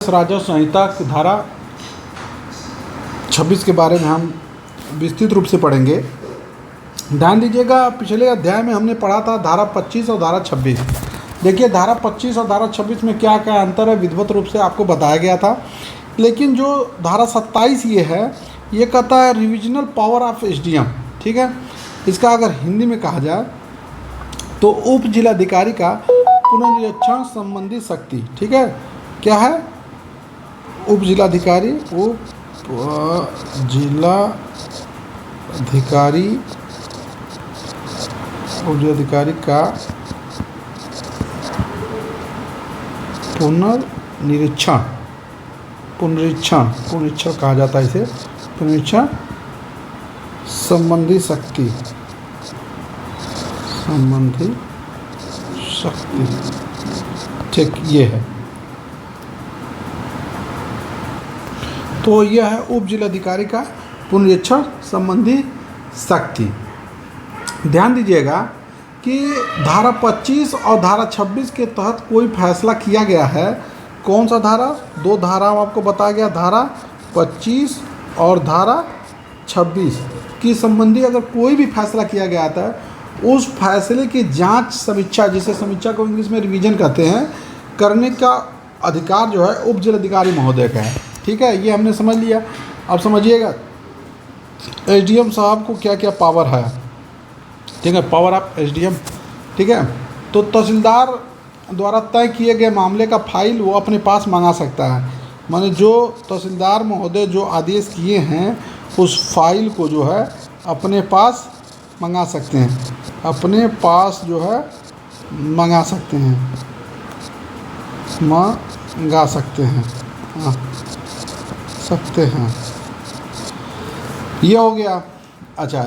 राजस्व संहिता की धारा 26 के बारे में हम विस्तृत रूप से पढ़ेंगे। ध्यान दीजिएगा, पिछले अध्याय में हमने पढ़ा था धारा 25 और धारा 26। देखिए धारा 25 और धारा 26 में क्या क्या अंतर है विधिवत रूप से आपको बताया गया था। लेकिन जो धारा 27 ये है, ये कहता है रिविजनल पावर ऑफ एसडीएम। ठीक है, इसका अगर हिंदी में कहा जाए तो उप जिलाधिकारी का पुनर्निरीक्षण संबंधी शक्ति। ठीक है, क्या है? उप जिलाधिकारी का पुनरीक्षण कहा जाता है इसे, पुनरीक्षण संबंधी शक्ति। ठीक, ये है। तो यह है उप जिलाधिकारी का पुनरीक्षण संबंधी शक्ति। ध्यान दीजिएगा कि धारा 25 और धारा 26 के तहत कोई फैसला किया गया है। कौन सा धारा? दो धारा आपको बताया गया, धारा 25 और धारा 26 की संबंधी अगर कोई भी फैसला किया गया था, उस फैसले की जांच समीक्षा, जिसे समीक्षा को इंग्लिश में रिवीजन कहते हैं, करने का अधिकार जो है उप जिलाधिकारी महोदय का है। ठीक है, ये हमने समझ लिया। अब समझिएगा एसडीएम साहब को क्या क्या पावर है। ठीक है, पावर ऑफ एसडीएम। ठीक है, तो तहसीलदार द्वारा तय किए गए मामले का फाइल वो अपने पास मंगा सकता है। माने जो तहसीलदार महोदय जो आदेश किए हैं, उस फाइल को जो है अपने पास मंगा सकते हैं, अपने पास जो है मंगा सकते हैं, हाँ, सकते हैं। यह हो गया। अच्छा,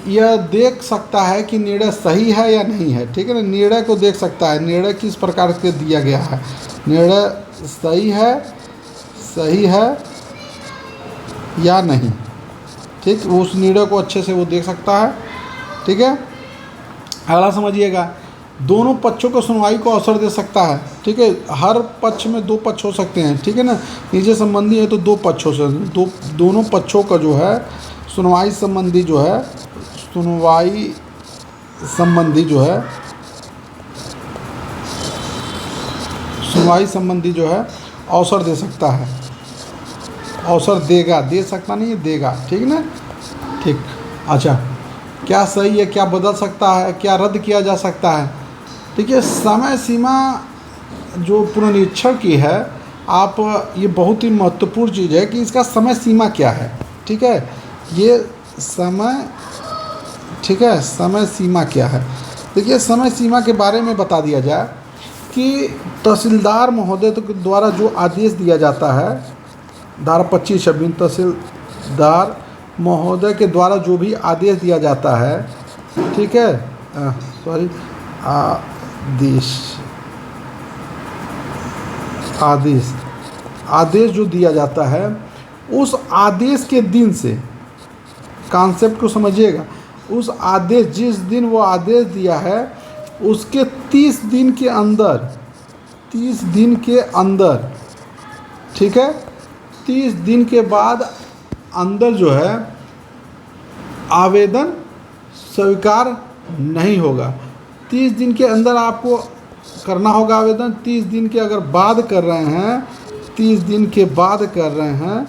यह देख सकता है कि निर्णय सही है या नहीं है। ठीक है ना, निर्णय को देख सकता है, निर्णय किस प्रकार से दिया गया है, निर्णय सही है या नहीं। ठीक, उस निर्णय को अच्छे से वो देख सकता है। ठीक है, अगला समझिएगा, दोनों पक्षों को सुनवाई को अवसर दे सकता है। ठीक है, हर पक्ष में दो पक्ष हो सकते हैं। ठीक है ना, निजी संबंधी है तो दो पक्ष हो सकते हैं। दोनों पक्षों का जो है सुनवाई संबंधी जो है अवसर दे सकता है, अवसर देगा, दे सकता नहीं है, देगा। ठीक ना, ठीक। अच्छा, क्या सही है, क्या बदल सकता है, क्या रद्द किया जा सकता है। देखिए समय सीमा जो पुनरीक्षण की है, आप ये बहुत ही महत्वपूर्ण चीज़ है कि इसका समय सीमा क्या है। ठीक है, ये समय, ठीक है, समय सीमा क्या है। देखिए समय सीमा के बारे में बता दिया जाए कि तहसीलदार महोदय द्वारा जो आदेश दिया जाता है, धारा 25-26, तहसीलदार महोदय के द्वारा जो भी आदेश दिया जाता है, ठीक है, आदेश जो दिया जाता है, उस आदेश के दिन से, कॉन्सेप्ट को समझिएगा, उस आदेश, जिस दिन वो आदेश दिया है उसके 30 दिन के अंदर, ठीक है, 30 दिन के बाद अंदर जो है आवेदन स्वीकार नहीं होगा। 30 दिन के अंदर आपको करना होगा आवेदन। 30 दिन के अगर बाद कर रहे हैं, 30 दिन के बाद कर रहे हैं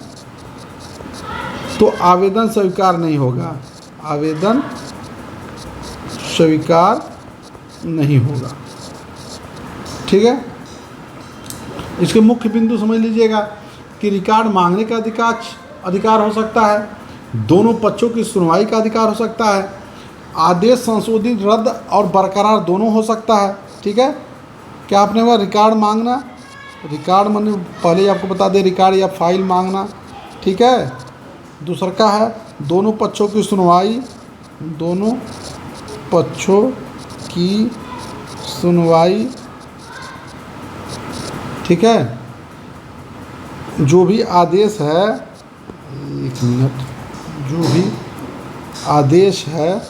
तो आवेदन स्वीकार नहीं होगा, आवेदन स्वीकार नहीं होगा। ठीक है, इसके मुख्य बिंदु समझ लीजिएगा कि रिकॉर्ड मांगने का अधिकार हो सकता है, दोनों पक्षों की सुनवाई का अधिकार हो सकता है, आदेश संशोधित, रद्द और बरकरार दोनों हो सकता है। ठीक है, क्या आपने वह रिकॉर्ड मांगना, रिकॉर्ड मैंने पहले आपको बता दें, रिकॉर्ड या फाइल मांगना। ठीक है, दूसरा का है दोनों पक्षों की सुनवाई, दोनों पक्षों की सुनवाई। ठीक है, जो भी आदेश है, एक मिनट, जो भी आदेश है,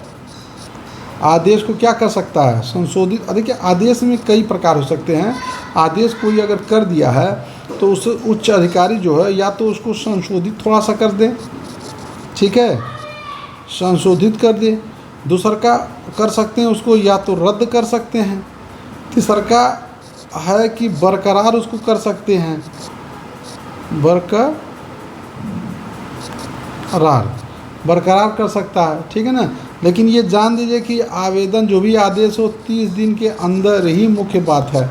आदेश को क्या कर सकता है, संशोधित। देखिए आदेश में कई प्रकार हो सकते हैं। आदेश कोई अगर कर दिया है तो उस उच्च अधिकारी जो है या तो उसको संशोधित थोड़ा सा कर दें, ठीक है, संशोधित कर दें। दूसरा का कर सकते हैं उसको या तो रद्द कर सकते हैं। तीसरा का है कि बरकरार उसको कर सकते हैं, बरकरार कर सकता है, ठीक है ना। लेकिन ये जान दीजिए कि आवेदन जो भी आदेश हो 30 दिन के अंदर ही मुख्य बात है,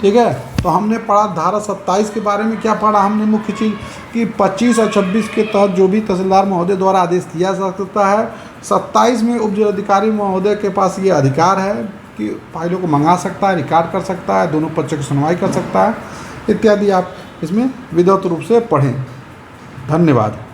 ठीक है। तो हमने पढ़ा धारा 27 के बारे में। क्या पढ़ा हमने? मुख्य चीज़ कि 25 और 26 के तहत जो भी तहसीलदार महोदय द्वारा आदेश दिया जा सकता है। 27 में उप जिलाधिकारी महोदय के पास ये अधिकार है कि फाइलों को मंगा सकता है, रिकॉर्ड कर सकता है, दोनों पक्षों की सुनवाई कर सकता है इत्यादि। आप इसमें विधिवत रूप से पढ़ें। धन्यवाद।